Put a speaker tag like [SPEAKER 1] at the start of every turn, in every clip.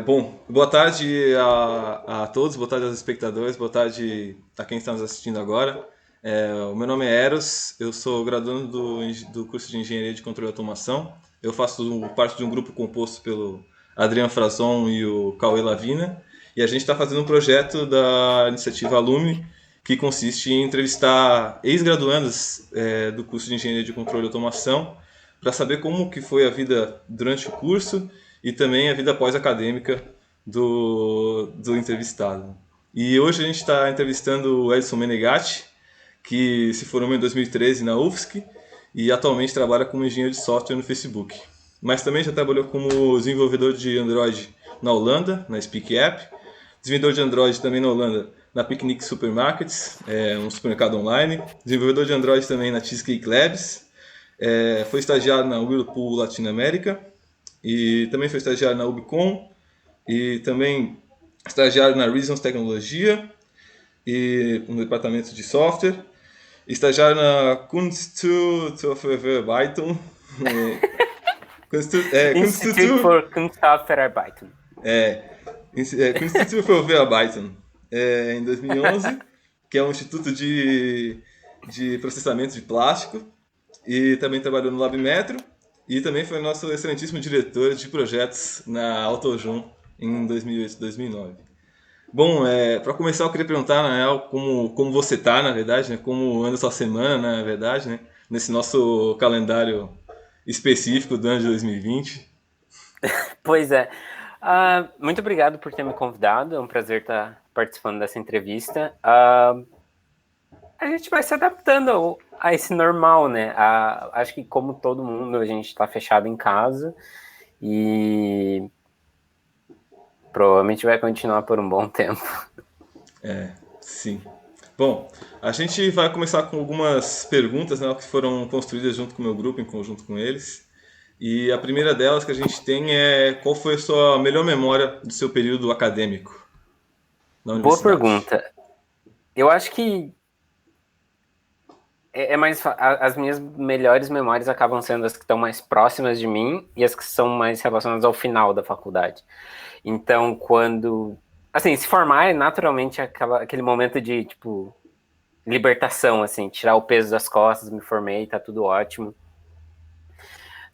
[SPEAKER 1] Bom, boa tarde a todos, boa tarde aos espectadores, boa tarde a quem está nos assistindo agora. O meu nome é Eros, eu sou graduando do curso de Engenharia de Controle e Automação. Eu faço parte de um grupo composto pelo Adriano Frazon e o Cauê Lavina. E a gente está fazendo um projeto da iniciativa Alume, que consiste em entrevistar ex-graduandos do curso de Engenharia de Controle e Automação para saber como que foi a vida durante o curso e também a vida pós-acadêmica do entrevistado. E hoje a gente está entrevistando o Edson Menegatti, que se formou em 2013 na UFSC e atualmente trabalha como engenheiro de software no Facebook. Mas também já trabalhou como desenvolvedor de Android na Holanda, na Speak App, desenvolvedor de Android também na Holanda, na Picnic Supermarkets, um supermercado online, desenvolvedor de Android também na Cheesecake Labs, foi estagiário na Whirlpool Latinoamérica e também foi estagiário na Ubicon e também estagiário na Reasons Tecnologia e no departamento de software, estagiário na Kunststoffverarbeitung,
[SPEAKER 2] Institute for Kunststoffverarbeitung.
[SPEAKER 1] Kunststoffverarbeitung, em 2011, que é um instituto de processamento de plástico, e também trabalhou no Lab Metro e também foi nosso excelentíssimo diretor de projetos na AutoJoom em 2008 e 2009. Bom, para começar eu queria perguntar, na real, como você tá, na verdade, né? Como anda a sua semana, na verdade, né? Nesse nosso calendário específico do ano de 2020.
[SPEAKER 2] Pois é. Muito obrigado por ter me convidado. É um prazer estar participando dessa entrevista. A gente vai se adaptando a esse normal, né? Acho que como todo mundo, a gente está fechado em casa e provavelmente vai continuar por um bom tempo.
[SPEAKER 1] Sim. Bom, a gente vai começar com algumas perguntas, né, que foram construídas junto com o meu grupo, em conjunto com eles. E a primeira delas que a gente tem é: qual foi a sua melhor memória do seu período acadêmico na
[SPEAKER 2] Boa
[SPEAKER 1] universidade?
[SPEAKER 2] pergunta. Eu acho que as minhas melhores memórias acabam sendo as que estão mais próximas de mim e as que são mais relacionadas ao final da faculdade. Então, quando... Assim, se formar é naturalmente aquele momento de, tipo, libertação, assim, tirar o peso das costas, me formei, tá tudo ótimo.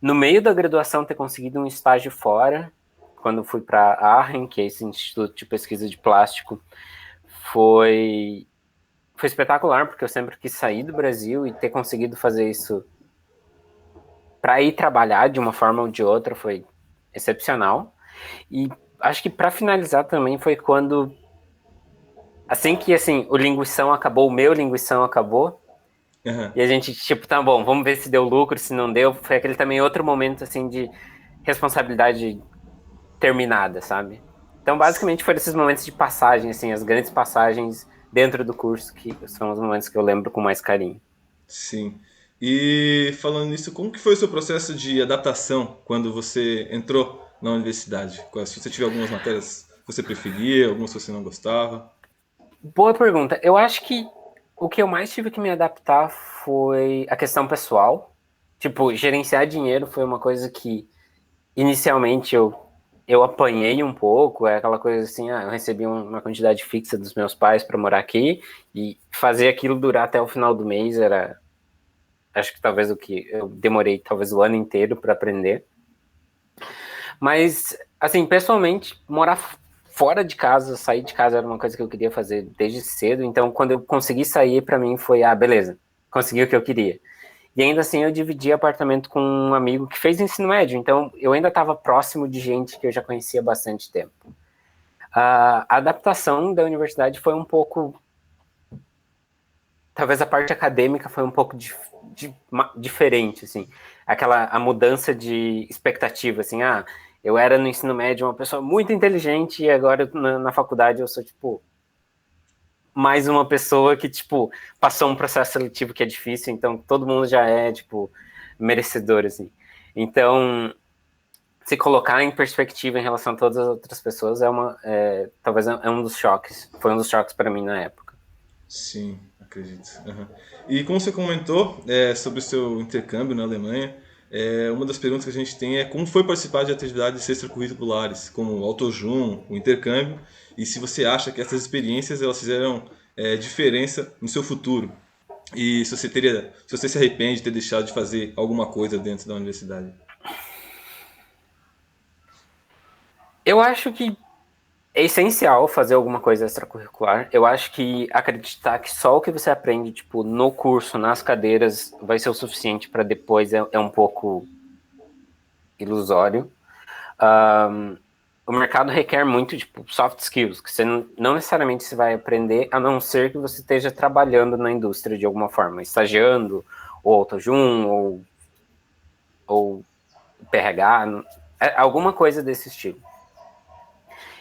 [SPEAKER 2] No meio da graduação, ter conseguido um estágio fora, quando fui para a ARREN, que é esse Instituto de Pesquisa de Plástico, foi espetacular, porque eu sempre quis sair do Brasil e ter conseguido fazer isso para ir trabalhar de uma forma ou de outra foi excepcional. E acho que para finalizar também foi quando, assim que assim, o linguição acabou, o meu linguição acabou,
[SPEAKER 1] Uhum.
[SPEAKER 2] e a gente, tipo, tá bom, vamos ver se deu lucro, se não deu. Foi aquele também outro momento, assim, de responsabilidade terminada, sabe? Então, basicamente, foram esses momentos de passagem, assim, as grandes passagens dentro do curso, que são os momentos que eu lembro com mais carinho.
[SPEAKER 1] Sim. E falando nisso, como que foi o seu processo de adaptação quando você entrou na universidade? Se você tiver algumas matérias que você preferia, algumas que você não gostava?
[SPEAKER 2] Boa pergunta. Eu acho que o que eu mais tive que me adaptar foi a questão pessoal. Tipo, gerenciar dinheiro foi uma coisa que inicialmente eu apanhei um pouco. É aquela coisa assim, eu recebi uma quantidade fixa dos meus pais para morar aqui e fazer aquilo durar até o final do mês era, acho que talvez o que eu demorei talvez o ano inteiro para aprender. Mas, assim, pessoalmente, morar fora de casa, sair de casa era uma coisa que eu queria fazer desde cedo. Então, quando eu consegui sair, para mim foi, beleza, consegui o que eu queria. E ainda assim, eu dividi apartamento com um amigo que fez ensino médio. Então, eu ainda estava próximo de gente que eu já conhecia há bastante tempo. A adaptação da universidade foi um pouco... Talvez a parte acadêmica foi um pouco diferente, assim. A mudança de expectativa, assim, eu era no ensino médio uma pessoa muito inteligente e agora na faculdade eu sou, tipo, mais uma pessoa que, tipo, passou um processo seletivo que é difícil, então todo mundo já é, tipo, merecedor, assim. Então, se colocar em perspectiva em relação a todas as outras pessoas talvez é um dos choques, foi um dos choques para mim na época.
[SPEAKER 1] Sim, acredito. Uhum. E como você comentou sobre o seu intercâmbio na Alemanha, uma das perguntas que a gente tem é como foi participar de atividades extracurriculares, como o AutoJun, o intercâmbio, e se você acha que essas experiências elas fizeram diferença no seu futuro. E se você se arrepende de ter deixado de fazer alguma coisa dentro da universidade.
[SPEAKER 2] Eu acho que é essencial fazer alguma coisa extracurricular. Eu acho que acreditar que só o que você aprende, tipo, no curso, nas cadeiras, vai ser o suficiente para depois é um pouco ilusório. O mercado requer muito, tipo, soft skills, que você não necessariamente você vai aprender, a não ser que você esteja trabalhando na indústria de alguma forma, estagiando, ou AutoJun, ou PRH, alguma coisa desse estilo.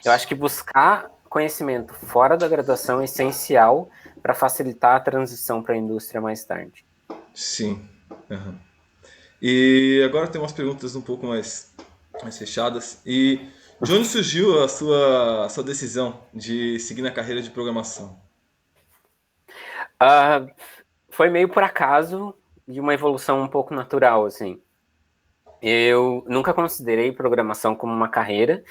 [SPEAKER 2] Eu acho que buscar conhecimento fora da graduação é essencial para facilitar a transição para a indústria mais tarde.
[SPEAKER 1] Sim. Uhum. E agora tem umas perguntas um pouco mais fechadas. E de onde surgiu a sua decisão de seguir na carreira de programação?
[SPEAKER 2] Foi meio por acaso de uma evolução um pouco natural, assim. Eu nunca considerei programação como uma carreira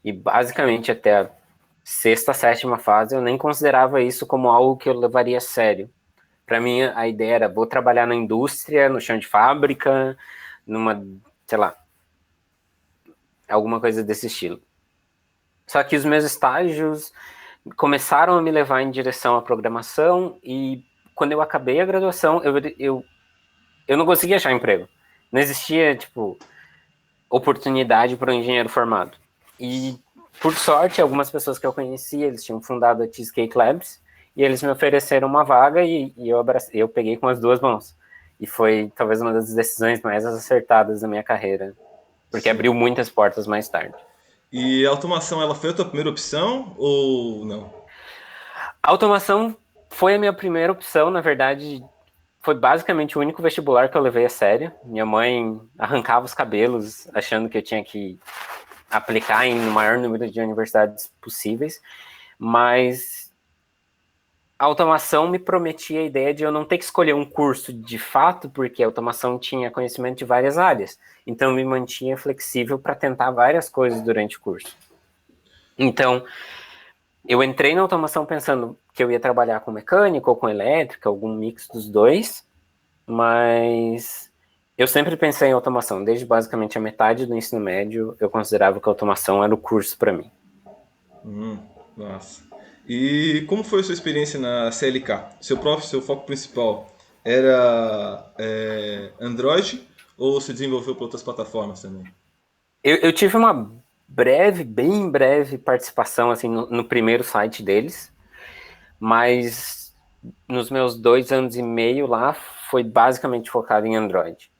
[SPEAKER 2] e basicamente até a sexta, sétima fase eu nem considerava isso como algo que eu levaria a sério. Para mim a ideia era vou trabalhar na indústria, no chão de fábrica, numa, sei lá, alguma coisa desse estilo. Só que os meus estágios começaram a me levar em direção à programação e quando eu acabei a graduação eu não conseguia achar emprego. Não existia, tipo, oportunidade para um engenheiro formado. E, por sorte, algumas pessoas que eu conhecia, eles tinham fundado a Cheesecake Labs, e eles me ofereceram uma vaga e eu peguei com as duas mãos. E foi talvez uma das decisões mais acertadas da minha carreira, porque
[SPEAKER 1] Sim.
[SPEAKER 2] abriu muitas portas mais tarde.
[SPEAKER 1] E a automação, ela foi a tua primeira opção ou não?
[SPEAKER 2] A automação foi a minha primeira opção, na verdade, foi basicamente o único vestibular que eu levei a sério. Minha mãe arrancava os cabelos, achando que eu tinha que aplicar em o maior número de universidades possíveis, mas a automação me prometia a ideia de eu não ter que escolher um curso de fato, porque a automação tinha conhecimento de várias áreas. Então, me mantinha flexível para tentar várias coisas durante o curso. Então, eu entrei na automação pensando que eu ia trabalhar com mecânica ou com elétrica, algum mix dos dois, mas eu sempre pensei em automação. Desde basicamente a metade do ensino médio, eu considerava que a automação era o curso para mim.
[SPEAKER 1] Nossa. E como foi a sua experiência na CLK? Seu foco principal era Android ou se desenvolveu para outras plataformas também?
[SPEAKER 2] Eu tive uma breve, bem breve participação assim no primeiro site deles, mas nos meus 2 anos e meio lá foi basicamente focado em Android.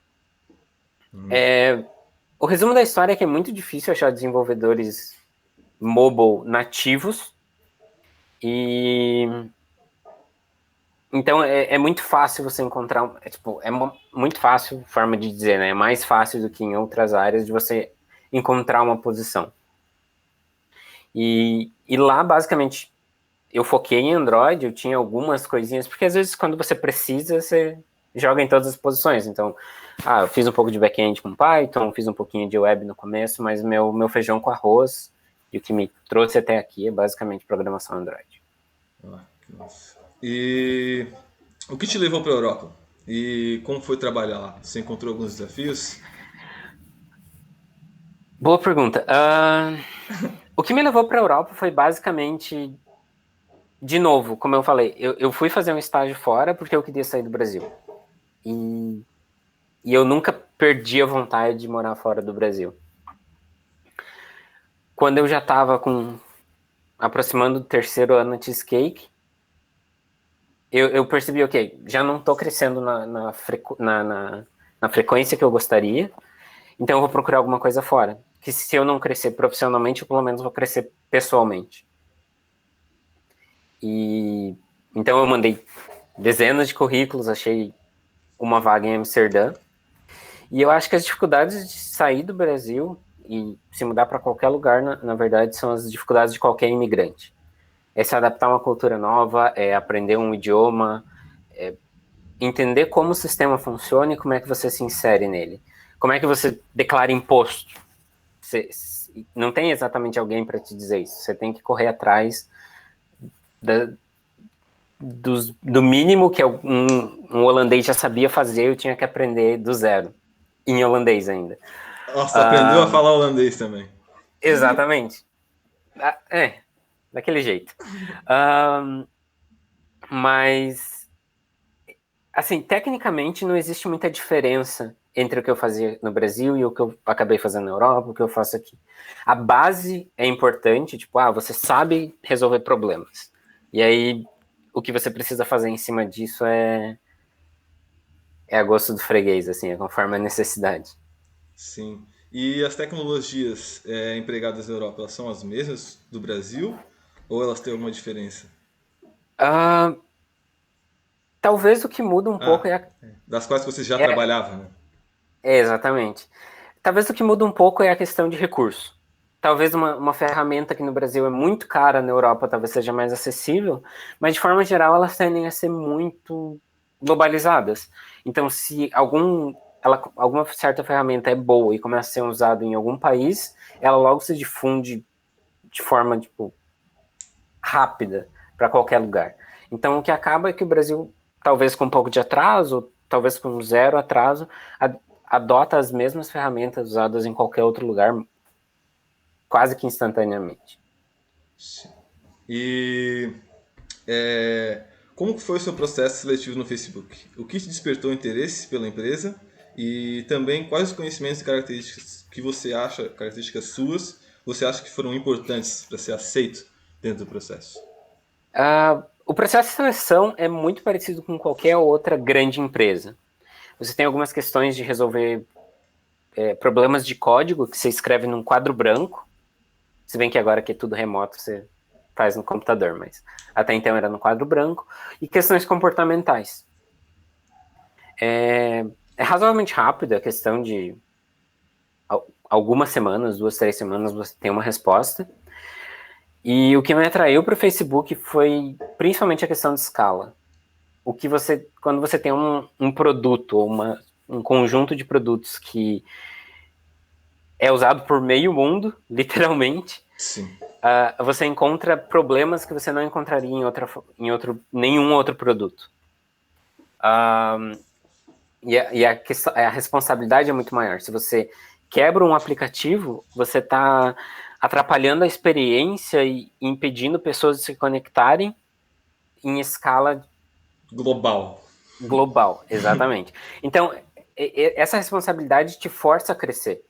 [SPEAKER 2] O resumo da história é que é muito difícil achar desenvolvedores mobile nativos e então é muito fácil você encontrar, muito fácil, forma de dizer, né? É mais fácil do que em outras áreas de você encontrar uma posição. E lá, basicamente, eu foquei em Android, eu tinha algumas coisinhas, porque às vezes quando você precisa, você joga em todas as posições. Então, eu fiz um pouco de back-end com Python, fiz um pouquinho de web no começo, mas meu feijão com arroz e o que me trouxe até aqui é basicamente programação Android.
[SPEAKER 1] Nossa. E o que te levou para a Europa? E como foi trabalhar lá? Você encontrou alguns desafios?
[SPEAKER 2] Boa pergunta. O que me levou para a Europa foi basicamente, de novo, como eu falei, eu fui fazer um estágio fora porque eu queria sair do Brasil. E eu nunca perdi a vontade de morar fora do Brasil. Quando eu já estava aproximando do terceiro ano de Cheesecake, eu percebi, ok, já não estou crescendo na frequência que eu gostaria, então eu vou procurar alguma coisa fora. Que se eu não crescer profissionalmente, eu pelo menos vou crescer pessoalmente. E então eu mandei dezenas de currículos, achei uma vaga em Amsterdã. E eu acho que as dificuldades de sair do Brasil e se mudar para qualquer lugar, na verdade, são as dificuldades de qualquer imigrante. É se adaptar a uma cultura nova, é aprender um idioma, é entender como o sistema funciona e como é que você se insere nele. como é que você declara imposto? Não tem exatamente alguém para te dizer isso. Você tem que correr atrás do mínimo que um holandês já sabia fazer, eu tinha que aprender do zero, em holandês ainda.
[SPEAKER 1] Nossa, aprendeu a falar holandês também.
[SPEAKER 2] Exatamente. Daquele jeito. Mas, assim, tecnicamente não existe muita diferença entre o que eu fazia no Brasil e o que eu acabei fazendo na Europa, o que eu faço aqui. A base é importante, tipo, você sabe resolver problemas. E aí, o que você precisa fazer em cima disso é a gosto do freguês, assim, é conforme a necessidade.
[SPEAKER 1] Sim. E as tecnologias empregadas na Europa, elas são as mesmas do Brasil ou elas têm alguma diferença?
[SPEAKER 2] Talvez o que muda um pouco
[SPEAKER 1] Ah,
[SPEAKER 2] é
[SPEAKER 1] das quais você já
[SPEAKER 2] é,
[SPEAKER 1] trabalhava, né?
[SPEAKER 2] exatamente. Talvez o que muda um pouco é a questão de recurso. Talvez uma ferramenta que no Brasil é muito cara, na Europa talvez seja mais acessível, mas de forma geral elas tendem a ser muito globalizadas. Então, se alguma certa ferramenta é boa e começa a ser usada em algum país, ela logo se difunde de forma tipo, rápida para qualquer lugar. Então, o que acaba é que o Brasil, talvez com um pouco de atraso, talvez com zero atraso, adota as mesmas ferramentas usadas em qualquer outro lugar quase que instantaneamente.
[SPEAKER 1] E como foi o seu processo seletivo no Facebook? O que te despertou interesse pela empresa? E também quais os conhecimentos e características que você acha, características suas, você acha que foram importantes para ser aceito dentro do processo?
[SPEAKER 2] O processo de seleção é muito parecido com qualquer outra grande empresa. Você tem algumas questões de resolver problemas de código que você escreve num quadro branco, se bem que agora que é tudo remoto, você faz no computador, mas até então era no quadro branco, e questões comportamentais. É razoavelmente rápido, a questão de algumas semanas, 2, 3 semanas, você tem uma resposta. E o que me atraiu para o Facebook foi principalmente a questão de escala. Quando você tem um produto ou um conjunto de produtos que é usado por meio mundo, literalmente,
[SPEAKER 1] Sim.
[SPEAKER 2] você encontra problemas que você não encontraria em nenhum outro produto. A responsabilidade é muito maior. Se você quebra um aplicativo, você está atrapalhando a experiência e impedindo pessoas de se conectarem em escala
[SPEAKER 1] Global.
[SPEAKER 2] global, exatamente. Então, essa responsabilidade te força a crescer.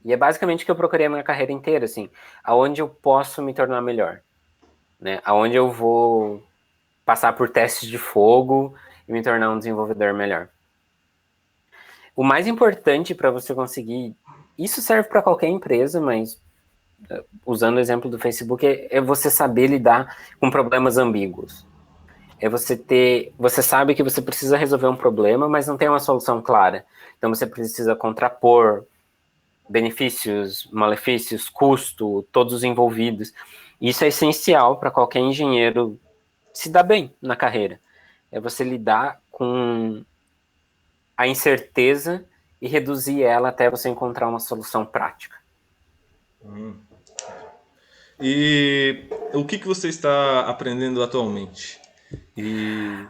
[SPEAKER 2] E é basicamente o que eu procurei a minha carreira inteira, assim, aonde eu posso me tornar melhor, né? Aonde eu vou passar por testes de fogo e me tornar um desenvolvedor melhor. O mais importante para você conseguir, isso serve para qualquer empresa, mas usando o exemplo do Facebook, é você saber lidar com problemas ambíguos. Você sabe que você precisa resolver um problema, mas não tem uma solução clara. Então você precisa contrapor benefícios, malefícios, custo, todos os envolvidos. Isso é essencial para qualquer engenheiro se dar bem na carreira. É você lidar com a incerteza e reduzir ela até você encontrar uma solução prática.
[SPEAKER 1] E o que você está aprendendo atualmente? E.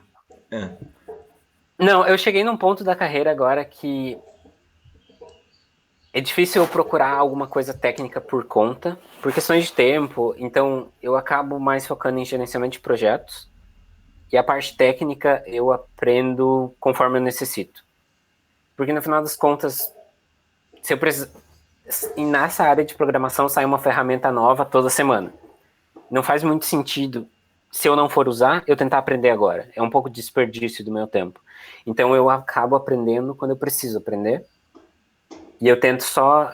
[SPEAKER 1] É.
[SPEAKER 2] Não, eu cheguei num ponto da carreira agora que é difícil eu procurar alguma coisa técnica por conta, por questões de tempo, então eu acabo mais focando em gerenciamento de projetos e a parte técnica eu aprendo conforme eu necessito. Porque no final das contas, se eu preciso, nessa área de programação sai uma ferramenta nova toda semana. Não faz muito sentido, se eu não for usar, eu tentar aprender agora. É um pouco de desperdício do meu tempo. Então eu acabo aprendendo quando eu preciso aprender. E eu tento só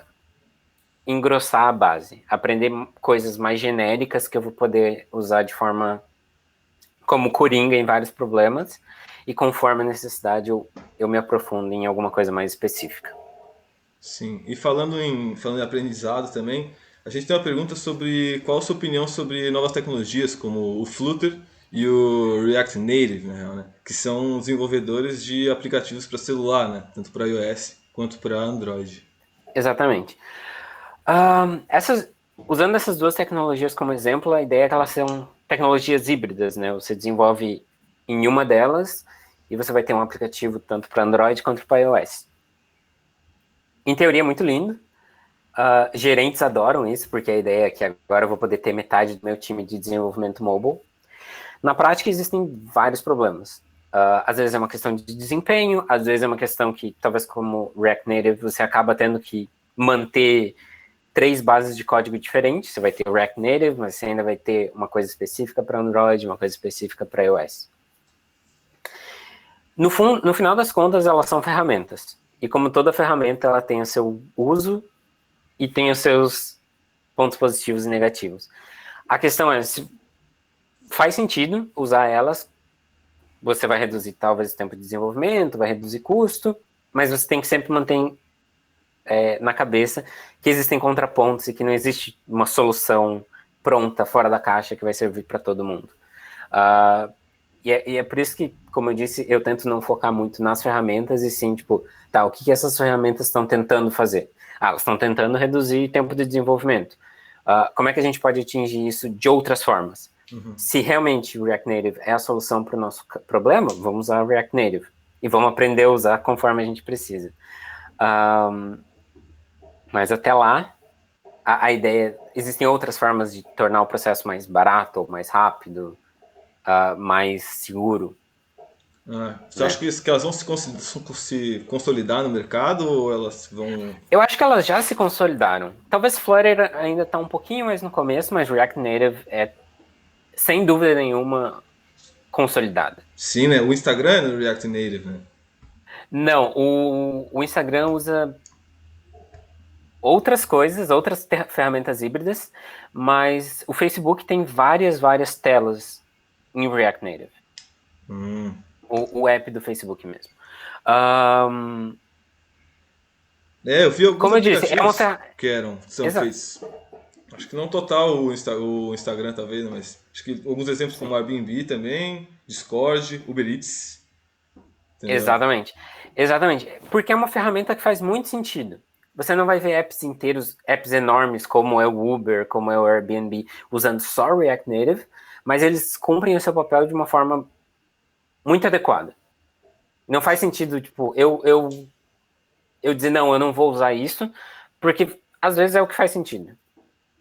[SPEAKER 2] engrossar a base, aprender coisas mais genéricas que eu vou poder usar de forma como coringa em vários problemas, e conforme a necessidade eu me aprofundo em alguma coisa mais específica.
[SPEAKER 1] Sim. E falando em aprendizado também, a gente tem uma pergunta sobre qual a sua opinião sobre novas tecnologias como o Flutter e o React Native, na real, né? Que são desenvolvedores de aplicativos para celular, né? Tanto para iOS quanto para Android.
[SPEAKER 2] Exatamente. Usando essas duas tecnologias como exemplo, a ideia é que elas são tecnologias híbridas, né? Você desenvolve em uma delas e você vai ter um aplicativo tanto para Android quanto para iOS. Em teoria, é muito lindo. Gerentes adoram isso, porque a ideia é que agora eu vou poder ter metade do meu time de desenvolvimento mobile. Na prática, existem vários problemas. Às vezes é uma questão de desempenho, às vezes é uma questão que, talvez como React Native, você acaba tendo que manter 3 bases de código diferentes. Você vai ter o React Native, mas você ainda vai ter uma coisa específica para Android, uma coisa específica para iOS. No final das contas, elas são ferramentas. E como toda ferramenta, ela tem o seu uso e tem os seus pontos positivos e negativos. A questão é, se faz sentido usar elas, você vai reduzir talvez o tempo de desenvolvimento, vai reduzir custo, mas você tem que sempre manter na cabeça que existem contrapontos e que não existe uma solução pronta, fora da caixa, que vai servir para todo mundo. E é por isso que, como eu disse, eu tento não focar muito nas ferramentas e sim, tipo, tá, o que essas ferramentas estão tentando fazer? Elas estão tentando reduzir tempo de desenvolvimento. Como é que a gente pode atingir isso de outras formas? Uhum. Se realmente o React Native é a solução para o nosso problema, vamos usar o React Native. E vamos aprender a usar conforme a gente precisa. Mas até lá, a ideia... Existem outras formas de tornar o processo mais barato, mais rápido, mais seguro.
[SPEAKER 1] Você acha que elas vão se consolidar no mercado ou elas vão...
[SPEAKER 2] Eu acho que elas já se consolidaram. Talvez Flutter ainda está um pouquinho mais no começo, mas React Native é, sem dúvida nenhuma, consolidada.
[SPEAKER 1] Sim, né? O Instagram é no React Native, né?
[SPEAKER 2] Não, o Instagram usa outras coisas, outras ferramentas híbridas, mas o Facebook tem várias telas em React Native. O app do Facebook mesmo.
[SPEAKER 1] Eu vi alguns aplicativos são
[SPEAKER 2] Exato.
[SPEAKER 1] feitos. Acho que não total o Instagram, talvez, mas acho que alguns exemplos como Airbnb também, Discord, Uber Eats. Entendeu?
[SPEAKER 2] Exatamente. Porque é uma ferramenta que faz muito sentido. Você não vai ver apps inteiros, apps enormes como é o Uber, como é o Airbnb, usando só React Native, mas eles cumprem o seu papel de uma forma muito adequada. Não faz sentido, tipo, eu dizer, não, eu não vou usar isso, porque às vezes é o que faz sentido.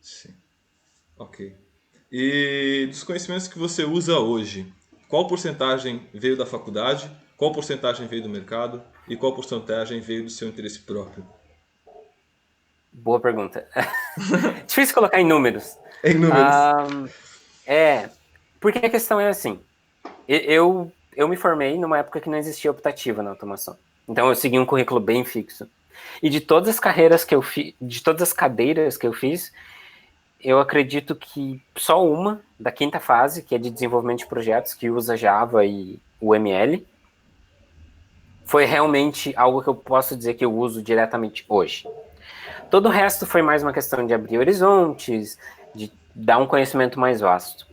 [SPEAKER 1] Sim. Ok. E dos conhecimentos que você usa hoje, qual porcentagem veio da faculdade, qual porcentagem veio do mercado e qual porcentagem veio do seu interesse próprio?
[SPEAKER 2] Boa pergunta. Difícil colocar em números.
[SPEAKER 1] Em números.
[SPEAKER 2] Porque a questão é assim, eu me formei numa época que não existia optativa na automação. Então eu segui um currículo bem fixo. E de todas as carreiras que eu fiz, de todas as cadeiras que eu fiz, eu acredito que só uma, da 5ª fase, que é de desenvolvimento de projetos, que usa Java e UML, foi realmente algo que eu posso dizer que eu uso diretamente hoje. Todo o resto foi mais uma questão de abrir horizontes, de dar um conhecimento mais vasto.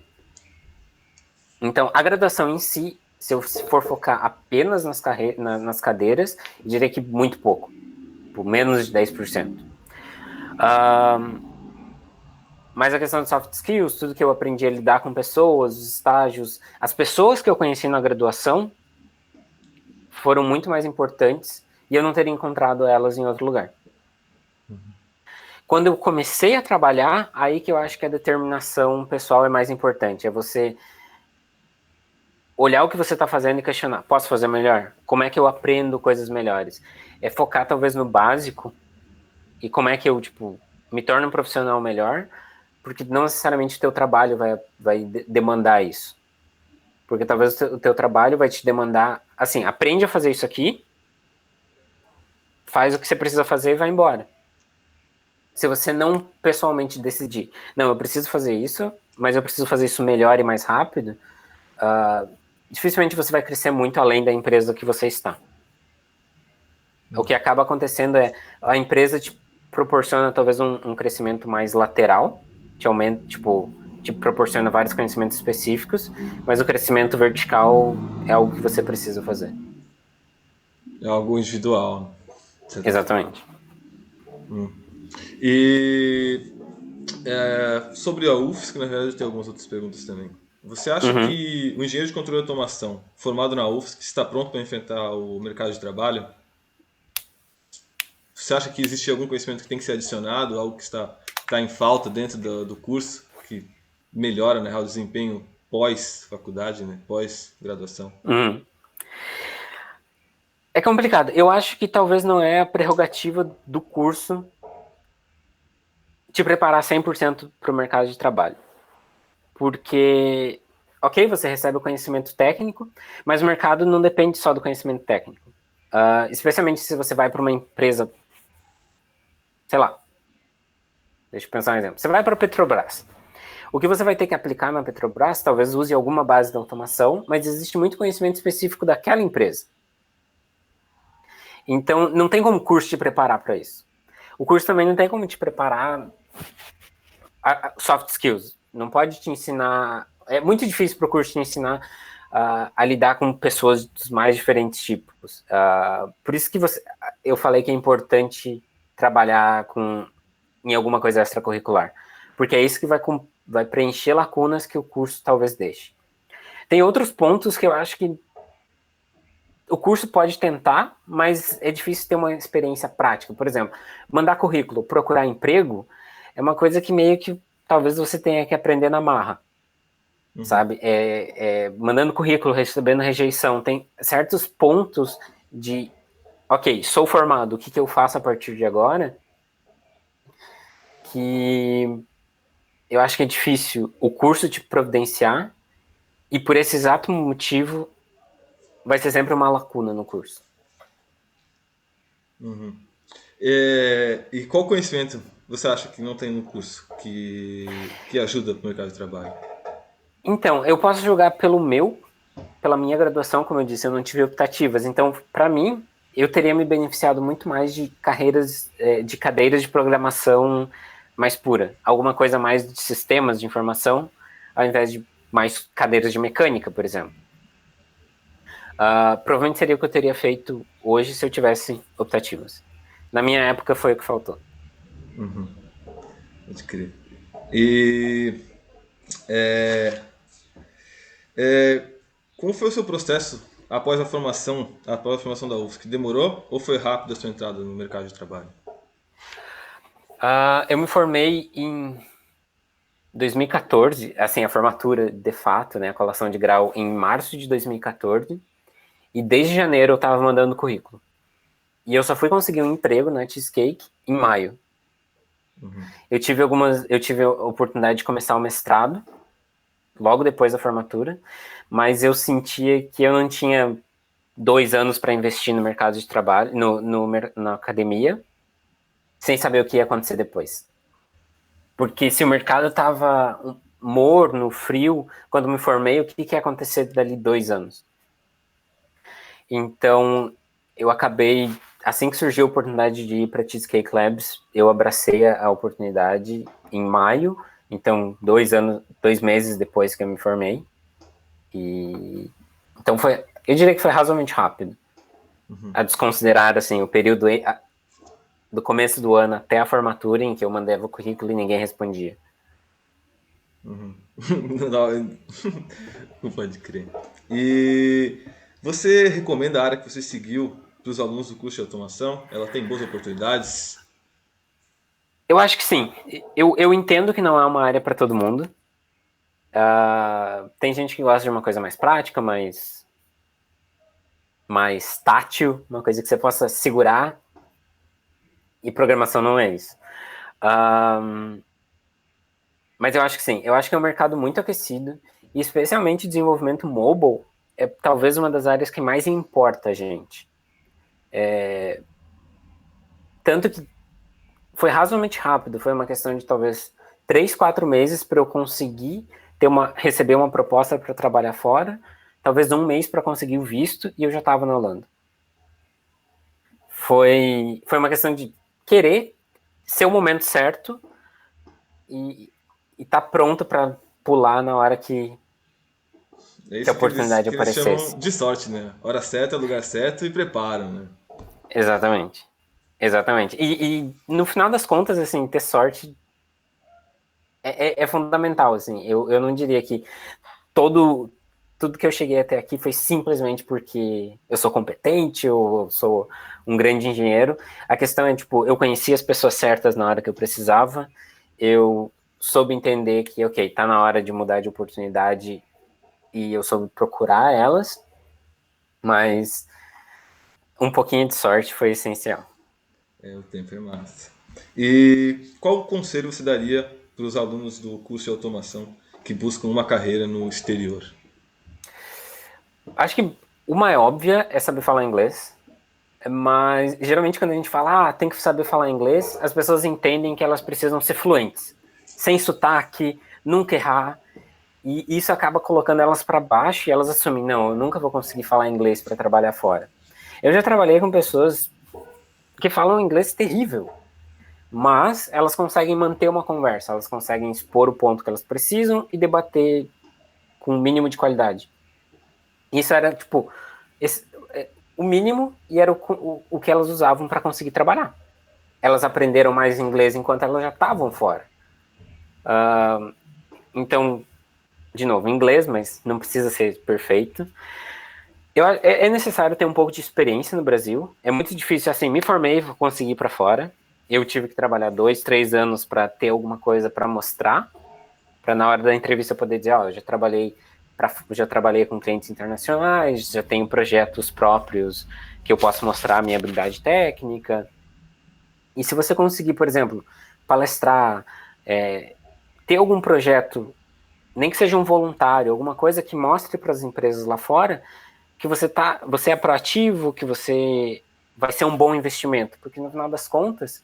[SPEAKER 2] Então, a graduação em si, se eu for focar apenas nas cadeiras, eu diria que muito pouco, por menos de 10%. Mas a questão de soft skills, tudo que eu aprendi a lidar com pessoas, os estágios, as pessoas que eu conheci na graduação foram muito mais importantes e eu não teria encontrado elas em outro lugar. Quando eu comecei a trabalhar, aí que eu acho que a determinação pessoal é mais importante. É você olhar o que você está fazendo e questionar. Posso fazer melhor? Como é que eu aprendo coisas melhores? É focar talvez no básico e como é que eu, me torno um profissional melhor, porque não necessariamente o teu trabalho vai demandar isso. Porque talvez o teu trabalho vai te demandar, assim, aprende a fazer isso aqui, faz o que você precisa fazer e vai embora. Se você não pessoalmente decidir, não, eu preciso fazer isso, mas eu preciso fazer isso melhor e mais rápido, dificilmente você vai crescer muito além da empresa que você está. O que acaba acontecendo é, a empresa te proporciona talvez um crescimento mais lateral, te aumenta, te proporciona vários conhecimentos específicos, mas o crescimento vertical é algo que você precisa fazer.
[SPEAKER 1] É algo individual. de certa forma.
[SPEAKER 2] Exatamente.
[SPEAKER 1] E sobre a UFSC, que na verdade tem algumas outras perguntas também. Você acha
[SPEAKER 2] Uhum.
[SPEAKER 1] que o engenheiro de controle de automação, formado na UFSC, está pronto para enfrentar o mercado de trabalho? Você acha que existe algum conhecimento que tem que ser adicionado, algo que está em falta dentro do curso, que melhora, né, o desempenho pós-faculdade, né, pós-graduação?
[SPEAKER 2] Uhum. É complicado. Eu acho que talvez não é a prerrogativa do curso te preparar 100% para o mercado de trabalho. Porque, ok, você recebe o conhecimento técnico, mas o mercado não depende só do conhecimento técnico. Especialmente se você vai para uma empresa, sei lá, deixa eu pensar um exemplo. Você vai para a Petrobras. O que você vai ter que aplicar na Petrobras, talvez use alguma base de automação, mas existe muito conhecimento específico daquela empresa. Então, não tem como o curso te preparar para isso. O curso também não tem como te preparar soft skills. Não pode te ensinar. É muito difícil para o curso te ensinar a lidar com pessoas dos mais diferentes tipos. Por isso que eu falei que é importante trabalhar em alguma coisa extracurricular. Porque é isso que vai preencher lacunas que o curso talvez deixe. Tem outros pontos que eu acho que o curso pode tentar, mas é difícil ter uma experiência prática. Por exemplo, mandar currículo, procurar emprego, é uma coisa que meio que talvez você tenha que aprender na marra, sabe? Mandando currículo, recebendo rejeição, tem certos pontos de, ok, sou formado, o que eu faço a partir de agora? Que eu acho que é difícil o curso te providenciar, e por esse exato motivo vai ser sempre uma lacuna no curso.
[SPEAKER 1] E qual conhecimento você acha que não tem no curso que ajuda no mercado de trabalho?
[SPEAKER 2] Então, eu posso julgar pela minha graduação, como eu disse, eu não tive optativas. Então, para mim, eu teria me beneficiado muito mais de de cadeiras de programação mais pura. Alguma coisa mais de sistemas de informação, ao invés de mais cadeiras de mecânica, por exemplo. Provavelmente seria o que eu teria feito hoje se eu tivesse optativas. Na minha época foi o que faltou.
[SPEAKER 1] Pode crer. E como foi o seu processo após a formação da UFSC? Demorou ou foi rápido a sua entrada no mercado de trabalho?
[SPEAKER 2] Eu me formei em 2014, assim, a formatura de fato, né, a colação de grau em março de 2014, e desde janeiro eu estava mandando currículo. E eu só fui conseguir um emprego na Cheesecake em maio. Eu tive a oportunidade de começar o mestrado logo depois da formatura, mas eu sentia que eu não tinha 2 anos para investir no mercado de trabalho, na academia, sem saber o que ia acontecer depois. Porque se o mercado estava morno, frio, quando me formei, o que ia acontecer dali 2 anos? Então, eu acabei, assim que surgiu a oportunidade de ir para Cheesecake Labs, eu abracei a oportunidade em maio, então 2 meses depois que eu me formei. E então eu diria que foi razoavelmente rápido. A desconsiderar assim o período do começo do ano até a formatura, em que eu mandava o currículo e ninguém respondia.
[SPEAKER 1] Não, não pode crer. E você recomenda a área que você seguiu para os alunos do curso de automação? Ela tem boas oportunidades?
[SPEAKER 2] Eu acho que sim. Eu entendo que não é uma área para todo mundo. Tem gente que gosta de uma coisa mais prática, mais tátil, uma coisa que você possa segurar. E programação não é isso. Mas eu acho que sim. Eu acho que é um mercado muito aquecido. E especialmente desenvolvimento mobile é talvez uma das áreas que mais importa a gente. Tanto que foi razoavelmente rápido. Foi uma questão de talvez 3, 4 meses para eu conseguir receber uma proposta para trabalhar fora. Talvez 1 mês para conseguir o visto e eu já estava na Holanda. Foi uma questão de querer ser o momento certo e estar pronto para pular na hora que
[SPEAKER 1] É
[SPEAKER 2] a
[SPEAKER 1] isso
[SPEAKER 2] oportunidade
[SPEAKER 1] que eles chamam
[SPEAKER 2] aparecesse.
[SPEAKER 1] de sorte, né? Hora certa, lugar certo e preparam, né?
[SPEAKER 2] Exatamente. Exatamente. E no final das contas, assim, ter sorte é fundamental, assim. Eu não diria que tudo que eu cheguei até aqui foi simplesmente porque eu sou competente ou eu sou um grande engenheiro. A questão é, tipo, eu conheci as pessoas certas na hora que eu precisava, eu soube entender que, ok, tá na hora de mudar de oportunidade e eu soube procurar elas, mas um pouquinho de sorte foi essencial.
[SPEAKER 1] O tempo é massa. E qual conselho você daria para os alunos do curso de automação que buscam uma carreira no exterior?
[SPEAKER 2] Acho que uma é óbvia, é saber falar inglês. Mas geralmente quando a gente fala, tem que saber falar inglês, as pessoas entendem que elas precisam ser fluentes, sem sotaque, nunca errar, e isso acaba colocando elas para baixo e elas assumem, não, eu nunca vou conseguir falar inglês para trabalhar fora. Eu já trabalhei com pessoas que falam inglês terrível, mas elas conseguem manter uma conversa, elas conseguem expor o ponto que elas precisam e debater com o mínimo de qualidade. Isso era, tipo, o mínimo e era o que elas usavam para conseguir trabalhar. Elas aprenderam mais inglês enquanto elas já estavam fora. Então, de novo, inglês, mas não precisa ser perfeito. É necessário ter um pouco de experiência no Brasil. É muito difícil, assim, me formei, consegui ir para fora. Eu tive que trabalhar 2, 3 anos para ter alguma coisa para mostrar, para na hora da entrevista eu poder dizer, ó, já trabalhei com clientes internacionais, já tenho projetos próprios que eu posso mostrar a minha habilidade técnica. E se você conseguir, por exemplo, palestrar, ter algum projeto, nem que seja um voluntário, alguma coisa que mostre para as empresas lá fora que você é proativo, que você vai ser um bom investimento, porque no final das contas,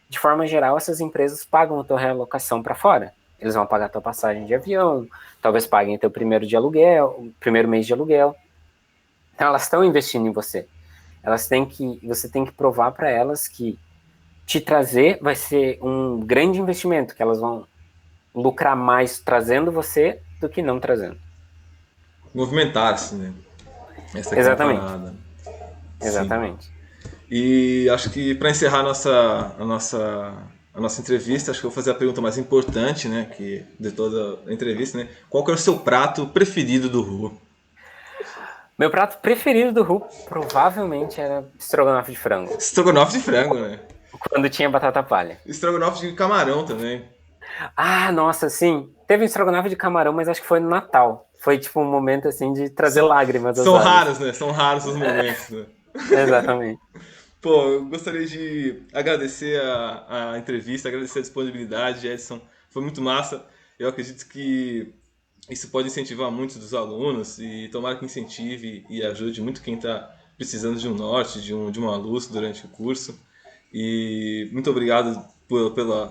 [SPEAKER 2] de forma geral, essas empresas pagam a tua realocação para fora. Eles vão pagar a tua passagem de avião, talvez paguem teu primeiro mês de aluguel. Então elas estão investindo em você. Você tem que provar para elas que te trazer vai ser um grande investimento, que elas vão lucrar mais trazendo você do que não trazendo.
[SPEAKER 1] Movimentar-se, né? Essa aqui é a
[SPEAKER 2] Exatamente.
[SPEAKER 1] parada. Sim.
[SPEAKER 2] Exatamente.
[SPEAKER 1] E acho que para encerrar a nossa entrevista, acho que eu vou fazer a pergunta mais importante, né, que de toda a entrevista, né? Qual que é o seu prato preferido do Ru?
[SPEAKER 2] Meu prato preferido do Ru provavelmente era estrogonofe de frango,
[SPEAKER 1] Estrogonofe de frango, né?
[SPEAKER 2] quando tinha batata palha.
[SPEAKER 1] Estrogonofe de camarão também.
[SPEAKER 2] Ah, nossa, sim. Teve um estrogonofe de camarão, mas acho que foi no Natal. Foi tipo um momento assim de trazer
[SPEAKER 1] São,
[SPEAKER 2] lágrimas aos
[SPEAKER 1] são
[SPEAKER 2] olhos.
[SPEAKER 1] raros, né? São raros os momentos, né?
[SPEAKER 2] Exatamente.
[SPEAKER 1] Pô, eu gostaria de agradecer a entrevista, agradecer a disponibilidade, Edson. Foi muito massa. Eu acredito que isso pode incentivar muitos dos alunos e tomara que incentive e ajude muito quem está precisando de um norte, de uma luz durante o curso. E muito obrigado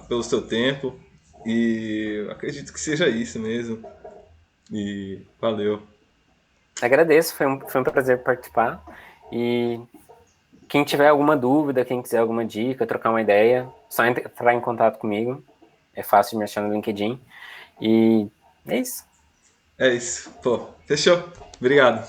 [SPEAKER 1] pelo seu tempo e acredito que seja isso mesmo. E valeu.
[SPEAKER 2] Agradeço, foi um prazer participar. E quem tiver alguma dúvida, quem quiser alguma dica, trocar uma ideia, só entrar em contato comigo. É fácil de me achar no LinkedIn. E é isso.
[SPEAKER 1] É isso. Pô, fechou. Obrigado.